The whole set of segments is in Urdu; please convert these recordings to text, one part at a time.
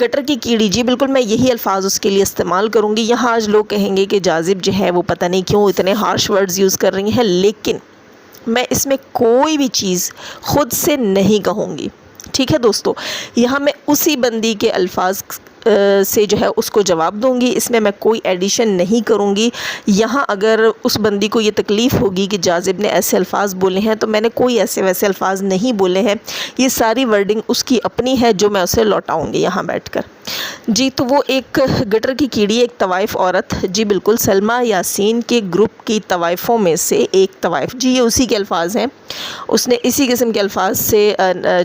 گٹر کی کیڑی، جی بالکل میں یہی الفاظ اس کے لیے استعمال کروں گی۔ یہاں آج لوگ کہیں گے کہ جاذب جو ہے وہ پتہ نہیں کیوں اتنے ہارش ورڈز یوز کر رہی ہیں، لیکن میں اس میں کوئی بھی چیز خود سے نہیں کہوں گی، ٹھیک ہے دوستو۔ یہاں میں اسی بندی کے الفاظ سے جو ہے اس کو جواب دوں گی، اس میں کوئی ایڈیشن نہیں کروں گی۔ یہاں اگر اس بندی کو یہ تکلیف ہوگی کہ جاذب نے ایسے الفاظ بولے ہیں، تو میں نے کوئی ایسے ویسے الفاظ نہیں بولے ہیں، یہ ساری ورڈنگ اس کی اپنی ہے جو میں اسے لوٹاؤں گی یہاں بیٹھ کر۔ جی تو وہ ایک گٹر کی کیڑی، ایک طوائف عورت، جی بالکل سلمیٰ یاسین کے گروپ کی طوائفوں میں سے ایک طوائف، جی یہ اسی کے الفاظ ہیں، اس نے اسی قسم کے الفاظ سے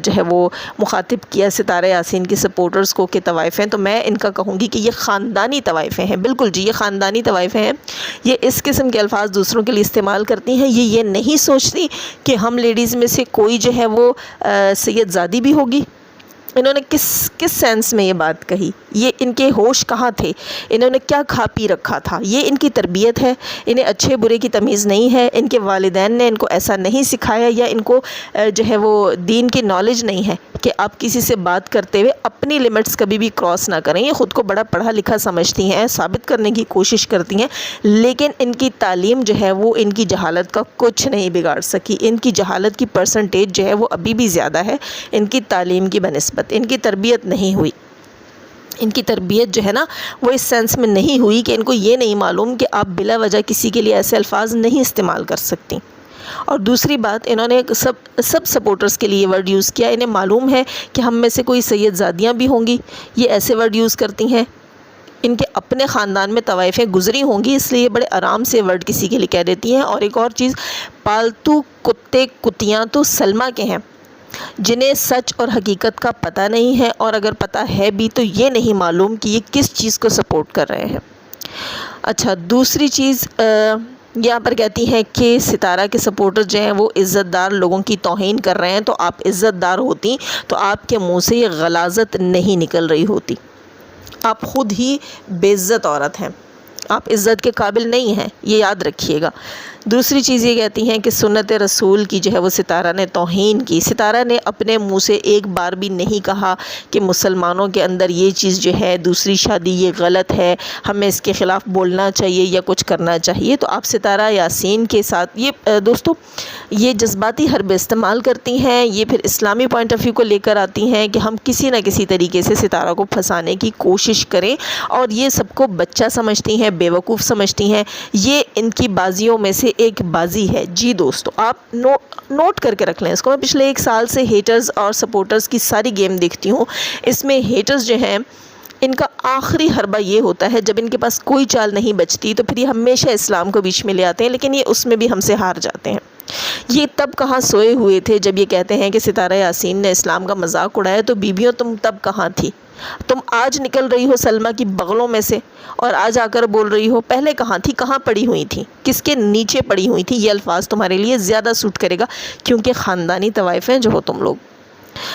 جو ہے وہ مخاطب کیا ستارہ یاسین کی سپورٹرز کو کہ طوائف ہیں، تو میں ان کا کہوں گی کہ یہ خاندانی طوائفیں ہیں، بالکل جی یہ خاندانی طوائفیں ہیں۔ یہ اس قسم کے الفاظ دوسروں کے لیے استعمال کرتی ہیں، یہ نہیں سوچتی کہ ہم لیڈیز میں سے کوئی جو ہے وہ سید زادی بھی ہوگی۔ انہوں نے کس سینس میں یہ بات کہی؟ یہ ان کے ہوش کہاں تھے؟ انہوں نے کیا کھا پی رکھا تھا؟ یہ ان کی تربیت ہے، انہیں اچھے برے کی تمیز نہیں ہے، ان کے والدین نے ان کو ایسا نہیں سکھایا، یا ان کو جو ہے وہ دین کی نالج نہیں ہے کہ آپ کسی سے بات کرتے ہوئے اپنی لمٹس کبھی بھی کراس نہ کریں۔ یہ خود کو بڑا پڑھا لکھا سمجھتی ہیں، ثابت کرنے کی کوشش کرتی ہیں، لیکن ان کی تعلیم جو ہے وہ ان کی جہالت کا کچھ نہیں بگاڑ سکی۔ ان کی جہالت کی پرسنٹیج جو ہے وہ ابھی بھی زیادہ ہے ان کی تعلیم کی بنسبت۔ ان کی تربیت نہیں ہوئی، ان کی تربیت جو ہے نا وہ اس سینس میں نہیں ہوئی کہ ان کو یہ نہیں معلوم کہ آپ بلا وجہ کسی کے لیے ایسے الفاظ نہیں استعمال کر سکتی۔ اور دوسری بات، انہوں نے سب سپورٹرز کے لیے یہ ورڈ یوز کیا، انہیں معلوم ہے کہ ہم میں سے کوئی سید زادیاں بھی ہوں گی، یہ ایسے ورڈ یوز کرتی ہیں، ان کے اپنے خاندان میں طوائفیں گزری ہوں گی، اس لیے بڑے آرام سے ورڈ کسی کے لیے کہہ دیتی ہیں۔ اور ایک اور چیز، پالتو کتے کتیاں تو سلمیٰ کے ہیں، جنہیں سچ اور حقیقت کا پتہ نہیں ہے، اور اگر پتہ ہے بھی تو یہ نہیں معلوم کہ یہ کس چیز کو سپورٹ کر رہے ہیں۔ اچھا دوسری چیز یہاں پر کہتی ہیں کہ ستارہ کے سپورٹر جو ہیں وہ عزت دار لوگوں کی توہین کر رہے ہیں، تو آپ عزت دار ہوتی تو آپ کے منہ سے یہ غلاظت نہیں نکل رہی ہوتی۔ آپ خود ہی بے عزت عورت ہیں، آپ عزت کے قابل نہیں ہیں، یہ یاد رکھیے گا۔ دوسری چیز یہ کہتی ہیں کہ سنت رسول کی جو ہے وہ ستارہ نے توہین کی۔ ستارہ نے اپنے منہ سے ایک بار بھی نہیں کہا کہ مسلمانوں کے اندر یہ چیز جو ہے دوسری شادی یہ غلط ہے، ہمیں اس کے خلاف بولنا چاہیے یا کچھ کرنا چاہیے۔ تو آپ ستارہ یاسین کے ساتھ یہ دوستو یہ جذباتی حرب استعمال کرتی ہیں، یہ پھر اسلامی پوائنٹ آف ویو کو لے کر آتی ہیں کہ ہم کسی نہ کسی طریقے سے ستارہ کو پھنسانے کی کوشش کریں، اور یہ سب کو بچہ سمجھتی ہیں، بیوقوف سمجھتی ہیں۔ یہ ان کی بازیوں میں سے ایک بازی ہے۔ جی دوستو آپ نوٹ کر کے رکھ لیں اس کو۔ میں پچھلے 1 سال سے ہیٹرز اور سپورٹرز کی ساری گیم دیکھتی ہوں، اس میں ہیٹرز جو ہیں ان کا آخری حربہ یہ ہوتا ہے جب ان کے پاس کوئی چال نہیں بچتی تو پھر یہ ہمیشہ اسلام کو بیچ میں لے آتے ہیں، لیکن یہ اس میں بھی ہم سے ہار جاتے ہیں۔ یہ تب کہاں سوئے ہوئے تھے جب یہ کہتے ہیں کہ ستارہ یاسین نے اسلام کا مذاق اڑایا، تو بیویوں تم تب کہاں تھی؟ تم آج نکل رہی ہو سلمیٰ کی بغلوں میں سے اور آج آ کر بول رہی ہو، پہلے کہاں تھی؟ کہاں پڑی ہوئی تھی؟ کس کے نیچے پڑی ہوئی تھی؟ یہ الفاظ تمہارے لیے زیادہ سوٹ کرے گا کیونکہ خاندانی طوائف ہیں جو ہو تم لوگ۔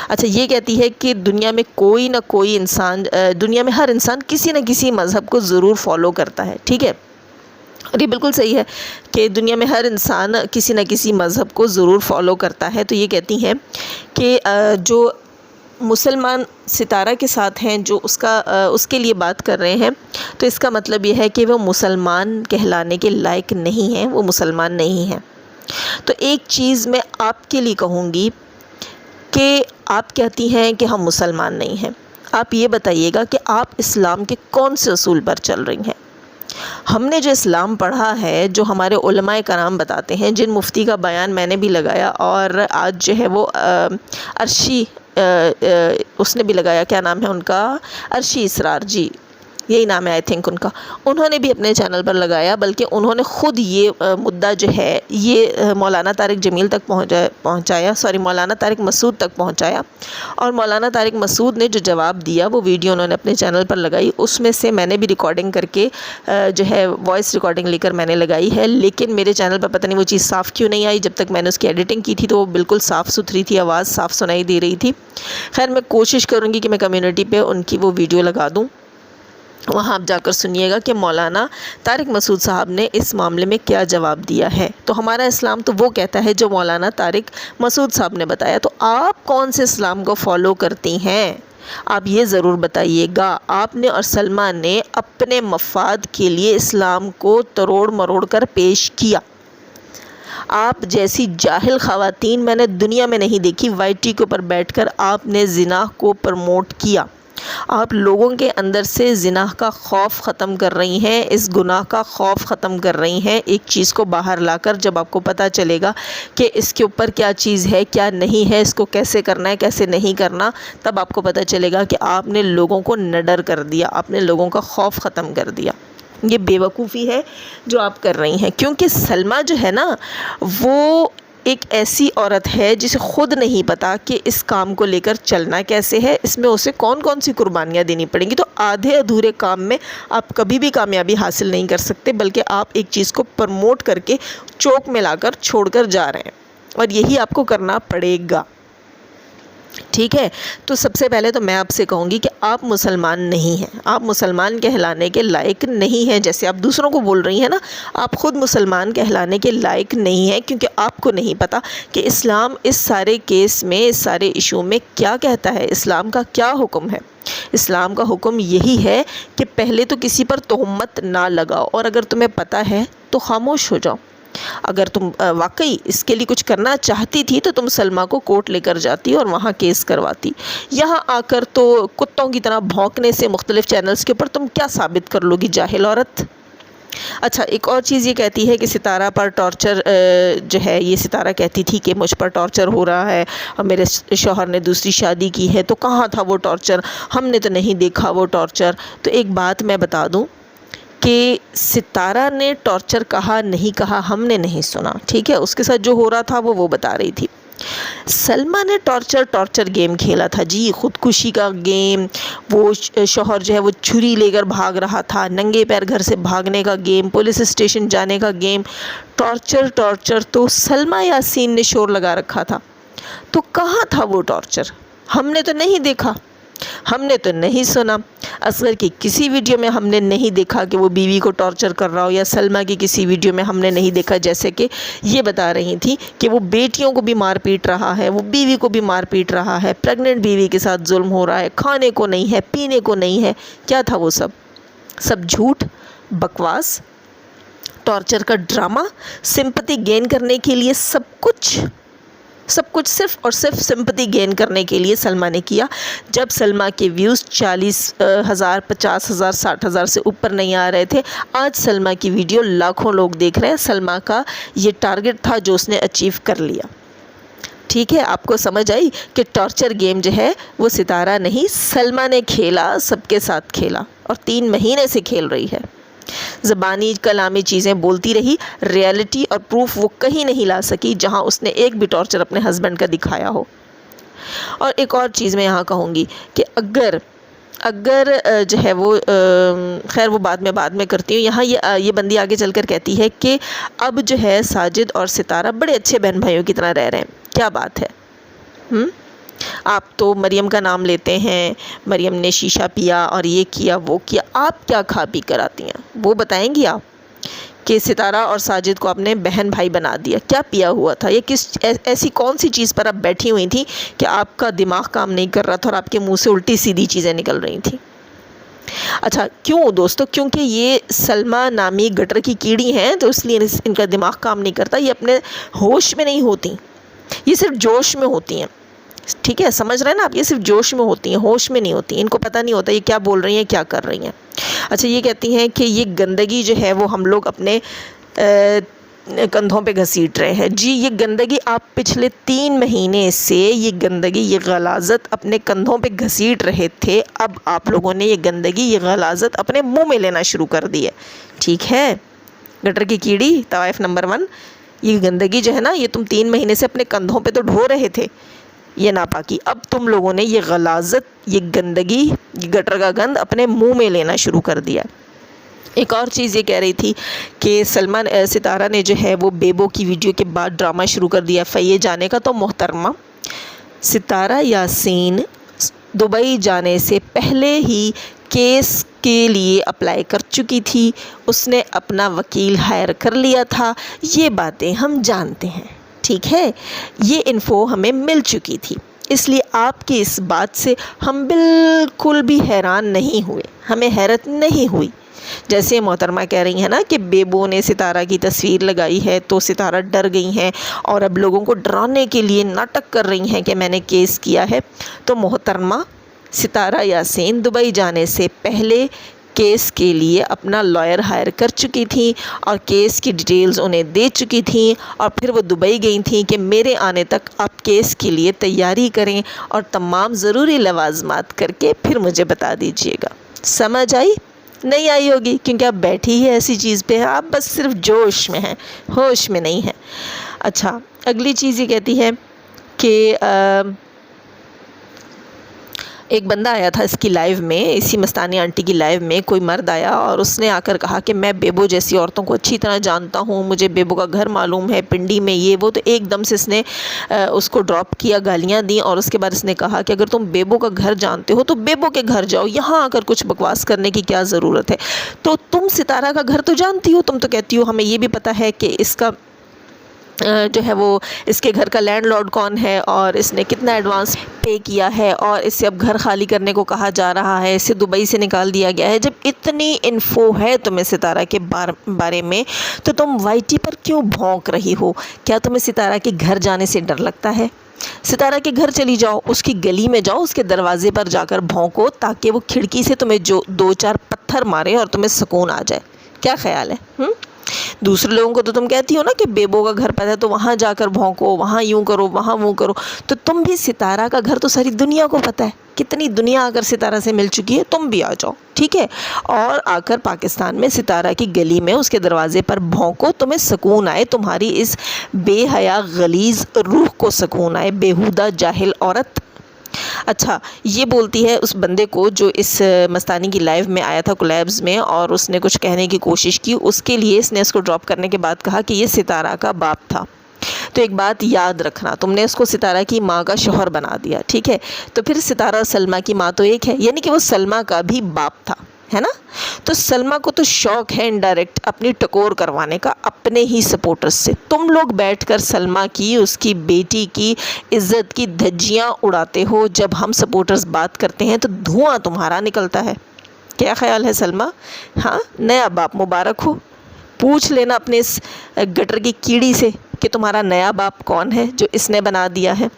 اچھا یہ کہتی ہے کہ دنیا میں کوئی نہ کوئی انسان، دنیا میں ہر انسان کسی نہ کسی مذہب کو ضرور فالو کرتا ہے، ٹھیک ہے؟ اور یہ بالکل صحیح ہے کہ دنیا میں ہر انسان کسی نہ کسی مذہب کو ضرور فالو کرتا ہے۔ تو یہ کہتی ہیں کہ جو مسلمان ستارہ کے ساتھ ہیں، جو اس کے لیے بات کر رہے ہیں، تو اس کا مطلب یہ ہے کہ وہ مسلمان کہلانے کے لائق نہیں ہیں، وہ مسلمان نہیں ہیں۔ تو ایک چیز میں آپ کے لیے کہوں گی کہ آپ کہتی ہیں کہ ہم مسلمان نہیں ہیں، آپ یہ بتائیے گا کہ آپ اسلام کے کون سے اصول پر چل رہی ہیں؟ ہم نے جو اسلام پڑھا ہے، جو ہمارے علماء کرام بتاتے ہیں، جن مفتی کا بیان میں نے بھی لگایا، اور آج جو ہے وہ عرشی اس نے بھی لگایا، کیا نام ہے ان کا؟ عرشی اسرار، جی یہی نام ہے آئی تھنک ان کا، انہوں نے بھی اپنے چینل پر لگایا، بلکہ انہوں نے خود یہ مدعا جو ہے یہ مولانا طارق جمیل تک پہنچایا، مولانا طارق مسعود تک پہنچایا، اور مولانا طارق مسعود نے جو جواب دیا وہ ویڈیو انہوں نے اپنے چینل پر لگائی، اس میں سے میں نے بھی ریکارڈنگ کر کے جو ہے وائس ریکارڈنگ لے کر میں نے لگائی ہے، لیکن میرے چینل پر پتہ نہیں وہ چیز صاف کیوں نہیں آئی۔ جب تک میں نے اس کی ایڈیٹنگ کی تھی تو وہ بالکل صاف ستھری تھی، آواز صاف سنائی دے رہی تھی۔ خیر میں کوشش کروں گی کہ میں کمیونٹی پہ ان کی وہ ویڈیو لگا دوں، وہاں آپ جا کر سنیے گا کہ مولانا طارق مسعود صاحب نے اس معاملے میں کیا جواب دیا ہے۔ تو ہمارا اسلام تو وہ کہتا ہے جو مولانا طارق مسعود صاحب نے بتایا، تو آپ کون سے اسلام کو فالو کرتی ہیں؟ آپ یہ ضرور بتائیے گا، آپ نے اور سلمہ نے اپنے مفاد کے لیے اسلام کو تروڑ مروڑ کر پیش کیا۔ آپ جیسی جاہل خواتین میں نے دنیا میں نہیں دیکھی۔ وائی ٹی کے اوپر بیٹھ کر آپ نے زنا کو پروموٹ کیا۔ آپ لوگوں کے اندر سے زنا کا خوف ختم کر رہی ہیں، اس گناہ کا خوف ختم کر رہی ہیں۔ ایک چیز کو باہر لا کر جب آپ کو پتہ چلے گا کہ اس کے اوپر کیا چیز ہے، کیا نہیں ہے، اس کو کیسے کرنا ہے، کیسے نہیں کرنا، تب آپ کو پتہ چلے گا کہ آپ نے لوگوں کو نڈر کر دیا، آپ نے لوگوں کا خوف ختم کر دیا۔ یہ بے وقوفی ہے جو آپ کر رہی ہیں، کیونکہ سلمہ جو ہے نا وہ ایک ایسی عورت ہے جسے خود نہیں پتا کہ اس کام کو لے کر چلنا کیسے ہے، اس میں اسے کون کون سی قربانیاں دینی پڑیں گی۔ تو آدھے ادھورے کام میں آپ کبھی بھی کامیابی حاصل نہیں کر سکتے، بلکہ آپ ایک چیز کو پروموٹ کر کے چوک میں لا کر چھوڑ کر جا رہے ہیں، اور یہی آپ کو کرنا پڑے گا، ٹھیک ہے۔ تو سب سے پہلے تو میں آپ سے کہوں گی کہ آپ مسلمان نہیں ہیں، آپ مسلمان کہلانے کے لائق نہیں ہیں۔ جیسے آپ دوسروں کو بول رہی ہیں نا، آپ خود مسلمان کہلانے کے لائق نہیں ہیں، کیونکہ آپ کو نہیں پتہ کہ اسلام اس سارے کیس میں، اس سارے ایشو میں کیا کہتا ہے، اسلام کا کیا حکم ہے۔ اسلام کا حکم یہی ہے کہ پہلے تو کسی پر تہمت نہ لگاؤ، اور اگر تمہیں پتہ ہے تو خاموش ہو جاؤ۔ اگر تم واقعی اس کے لیے کچھ کرنا چاہتی تھی تو تم سلمہ کو کورٹ لے کر جاتی اور وہاں کیس کرواتی۔ یہاں آ کر تو کتوں کی طرح بھونکنے سے مختلف چینلز کے اوپر تم کیا ثابت کر لو گی، جاہل عورت۔ اچھا، ایک اور چیز یہ کہتی ہے کہ ستارہ پر ٹارچر جو ہے، یہ ستارہ کہتی تھی کہ مجھ پر ٹارچر ہو رہا ہے اور میرے شوہر نے دوسری شادی کی ہے، تو کہاں تھا وہ ٹارچر، ہم نے تو نہیں دیکھا وہ ٹارچر۔ تو ایک بات میں بتا دوں کہ ستارہ نے ٹارچر کہا نہیں کہا ہم نے نہیں سنا، ٹھیک ہے، اس کے ساتھ جو ہو رہا تھا وہ بتا رہی تھی۔ سلمہ نے ٹارچر گیم کھیلا تھا جی، خودکشی کا گیم، وہ شوہر جو ہے وہ چھری لے کر بھاگ رہا تھا، ننگے پیر گھر سے بھاگنے کا گیم، پولیس اسٹیشن جانے کا گیم، ٹارچر تو سلمہ یاسین نے شور لگا رکھا تھا۔ تو کہاں تھا وہ ٹارچر، ہم نے تو نہیں دیکھا، ہم نے تو نہیں سنا۔ اصغر کی کسی ویڈیو میں ہم نے نہیں دیکھا کہ وہ بیوی کو ٹارچر کر رہا ہو، یا سلمہ کی کسی ویڈیو میں ہم نے نہیں دیکھا جیسے کہ یہ بتا رہی تھی کہ وہ بیٹیوں کو بھی مار پیٹ رہا ہے، وہ بیوی کو بھی مار پیٹ رہا ہے، پریگننٹ بیوی کے ساتھ ظلم ہو رہا ہے، کھانے کو نہیں ہے، پینے کو نہیں ہے۔ کیا تھا وہ سب جھوٹ، بکواس، ٹارچر کا ڈرامہ، سمپتی گین کرنے کے لیے سب کچھ صرف اور صرف سمپتی گین کرنے کے لیے سلمہ نے کیا۔ جب سلمہ کے ویوز 40,000 50,000 60,000 سے اوپر نہیں آ رہے تھے، آج سلمہ کی ویڈیو لاکھوں لوگ دیکھ رہے ہیں۔ سلمہ کا یہ ٹارگٹ تھا جو اس نے اچیو کر لیا، ٹھیک ہے۔ آپ کو سمجھ آئی کہ ٹارچر گیم جو ہے وہ ستارہ نہیں سلمہ نے کھیلا، سب کے ساتھ کھیلا، اور 3 مہینے سے کھیل رہی ہے۔ زبانی کلامی چیزیں بولتی رہی، ریالٹی اور پروف وہ کہیں نہیں لا سکی جہاں اس نے ایک بھی ٹارچر اپنے ہسبینڈ کا دکھایا ہو۔ اور ایک اور چیز میں یہاں کہوں گی کہ اگر جو ہے وہ خیر وہ بعد میں کرتی ہوں، یہاں یہ بندی آگے چل کر کہتی ہے کہ اب جو ہے ساجد اور ستارہ بڑے اچھے بہن بھائیوں کی طرح رہ رہے ہیں۔ کیا بات ہے، آپ تو مریم کا نام لیتے ہیں، مریم نے شیشہ پیا اور یہ کیا وہ کیا، آپ کیا کھا پی کر آتی ہیں وہ بتائیں گی آپ کہ ستارہ اور ساجد کو آپ نے بہن بھائی بنا دیا، کیا پیا ہوا تھا، یہ کس ایسی کون سی چیز پر آپ بیٹھی ہوئی تھی کہ آپ کا دماغ کام نہیں کر رہا تھا اور آپ کے منہ سے الٹی سیدھی چیزیں نکل رہی تھیں۔ اچھا کیوں دوستو، کیونکہ یہ سلمہ نامی گٹر کی کیڑی ہیں تو اس لیے ان کا دماغ کام نہیں کرتا، یہ اپنے ہوش میں نہیں ہوتی، یہ صرف جوش میں ہوتی ہیں، ٹھیک ہے، سمجھ رہے ہیں نا آپ، یہ صرف جوش میں ہوتی ہیں، ہوش میں نہیں ہوتی، ان کو پتہ نہیں ہوتا یہ کیا بول رہی ہیں کیا کر رہی ہیں۔ اچھا یہ کہتی ہیں کہ یہ گندگی جو ہے وہ ہم لوگ اپنے کندھوں پہ گھسیٹ رہے ہیں۔ جی یہ گندگی آپ پچھلے 3 مہینے سے یہ گندگی، یہ غلاظت اپنے کندھوں پہ گھسیٹ رہے تھے، اب آپ لوگوں نے یہ گندگی، یہ غلاظت اپنے منہ میں لینا شروع کر دی ہے، ٹھیک ہے۔ گٹر کی کیڑی طوائف نمبر 1، یہ گندگی جو ہے نا یہ تم 3 مہینے سے اپنے کندھوں پہ تو ڈھو رہے تھے یہ ناپاکی، اب تم لوگوں نے یہ غلاظت، یہ گندگی، یہ گٹر کا گند اپنے منہ میں لینا شروع کر دیا۔ ایک اور چیز یہ کہہ رہی تھی کہ ستارہ نے جو ہے وہ بیبو کی ویڈیو کے بعد ڈرامہ شروع کر دیا فیے جانے کا۔ تو محترمہ، ستارہ یاسین دبئی جانے سے پہلے ہی کیس کے لیے اپلائی کر چکی تھی، اس نے اپنا وکیل ہائر کر لیا تھا، یہ باتیں ہم جانتے ہیں، ٹھیک ہے، یہ انفو ہمیں مل چکی تھی۔ اس لیے آپ کی اس بات سے ہم بالکل بھی حیران نہیں ہوئے، ہمیں حیرت نہیں ہوئی۔ جیسے محترمہ کہہ رہی ہیں نا کہ بیبو نے ستارہ کی تصویر لگائی ہے تو ستارہ ڈر گئی ہیں اور اب لوگوں کو ڈرانے کے لیے ناٹک کر رہی ہیں کہ میں نے کیس کیا ہے، تو محترمہ ستارہ یاسین دبئی جانے سے پہلے کیس کے لیے اپنا لائر ہائر کر چکی تھیں اور کیس کی ڈیٹیلز انہیں دے چکی تھیں، اور پھر وہ دبئی گئی تھیں کہ میرے آنے تک آپ کیس کے لیے تیاری کریں اور تمام ضروری لوازمات کر کے پھر مجھے بتا دیجیے گا۔ سمجھ آئی؟ نہیں آئی ہوگی کیونکہ آپ بیٹھی ہی ایسی چیز پہ ہیں، آپ بس صرف جوش میں ہیں، ہوش میں نہیں ہیں۔ اچھا، اگلی چیز یہ کہتی ہے کہ ایک بندہ آیا تھا اس کی لائیو میں، اسی مستانی آنٹی کی لائیو میں کوئی مرد آیا اور اس نے آ کر کہا کہ میں بیبو جیسی عورتوں کو اچھی طرح جانتا ہوں، مجھے بیبو کا گھر معلوم ہے پنڈی میں، یہ وہ۔ تو ایک دم سے اس نے اس کو ڈراپ کیا، گالیاں دیں، اور اس کے بعد اس نے کہا کہ اگر تم بیبو کا گھر جانتے ہو تو بیبو کے گھر جاؤ، یہاں آ کر کچھ بکواس کرنے کی کیا ضرورت ہے؟ تو تم ستارہ کا گھر تو جانتی ہو، تم تو کہتی ہو ہمیں یہ بھی پتہ ہے کہ اس کا جو ہے وہ اس کے گھر کا لینڈ لارڈ کون ہے اور اس نے کتنا ایڈوانس پے کیا ہے، اور اس سے اب گھر خالی کرنے کو کہا جا رہا ہے، اسے دبئی سے نکال دیا گیا ہے۔ جب اتنی انفو ہے تمہیں ستارہ کے بارے میں تو تم وائی ٹی پر کیوں بھونک رہی ہو؟ کیا تمہیں ستارہ کے گھر جانے سے ڈر لگتا ہے؟ ستارہ کے گھر چلی جاؤ، اس کی گلی میں جاؤ، اس کے دروازے پر جا کر بھونکو تاکہ وہ کھڑکی سے تمہیں جو 2-4 پتھر مارے اور تمہیں سکون آ جائے۔ کیا خیال ہے؟ دوسرے لوگوں کو تو تم کہتی ہو نا کہ بیبو کا گھر پتہ ہے تو وہاں جا کر بھونکو، وہاں یوں کرو، وہاں وہ کرو، تو تم بھی ستارہ کا گھر تو ساری دنیا کو پتہ ہے، کتنی دنیا آ کر ستارہ سے مل چکی ہے، تم بھی آ جاؤ، ٹھیک ہے؟ اور آ کر پاکستان میں ستارہ کی گلی میں اس کے دروازے پر بھونکو، تمہیں سکون آئے، تمہاری اس بے حیا غلیظ روح کو سکون آئے، بیہودہ جاہل عورت۔ اچھا، یہ بولتی ہے اس بندے کو جو اس مستانی کی لائیو میں آیا تھا کولیبز میں، اور اس نے کچھ کہنے کی کوشش کی، اس کے لیے اس نے اس کو ڈراپ کرنے کے بعد کہا کہ یہ ستارہ کا باپ تھا۔ تو ایک بات یاد رکھنا، تم نے اس کو ستارہ کی ماں کا شوہر بنا دیا، ٹھیک ہے؟ تو پھر ستارہ اور سلمیٰ کی ماں تو ایک ہے، یعنی کہ وہ سلمیٰ کا بھی باپ تھا، ہے نا؟ تو سلمیٰ کو تو شوق ہے انڈائریکٹ اپنی ٹکور کروانے کا اپنے ہی سپورٹرز سے۔ تم لوگ بیٹھ کر سلمیٰ کی، اس کی بیٹی کی عزت کی دھجیاں اڑاتے ہو، جب ہم سپورٹرز بات کرتے ہیں تو دھواں تمہارا نکلتا ہے۔ کیا خیال ہے سلمیٰ؟ ہاں، نیا باپ مبارک ہو۔ پوچھ لینا اپنے اس گٹر کی کیڑی سے کہ تمہارا نیا باپ کون ہے جو اس نے بنا دیا ہے۔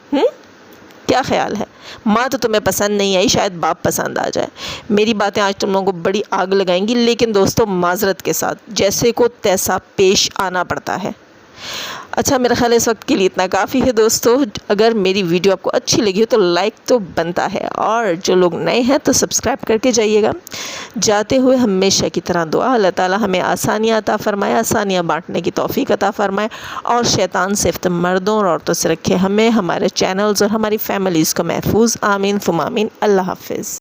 کیا خیال ہے؟ ماں تو تمہیں پسند نہیں آئی، شاید باپ پسند آ جائے۔ میری باتیں آج تم لوگوں کو بڑی آگ لگائیں گی، لیکن دوستو معذرت کے ساتھ، جیسے کو تیسا پیش آنا پڑتا ہے۔ اچھا، میرا خیال ہے اس وقت کے لیے اتنا کافی ہے دوستو۔ اگر میری ویڈیو آپ کو اچھی لگی ہو تو لائک تو بنتا ہے، اور جو لوگ نئے ہیں تو سبسکرائب کر کے جائیے گا۔ جاتے ہوئے ہمیشہ کی طرح دعا، اللہ تعالیٰ ہمیں آسانیاں عطا فرمائے، آسانیاں بانٹنے کی توفیق عطا فرمائے، اور شیطان سے مردوں اور عورتوں سے رکھے ہمیں، ہمارے چینلز اور ہماری فیملیز کو محفوظ۔ آمین ثم آمین۔ اللہ حافظ۔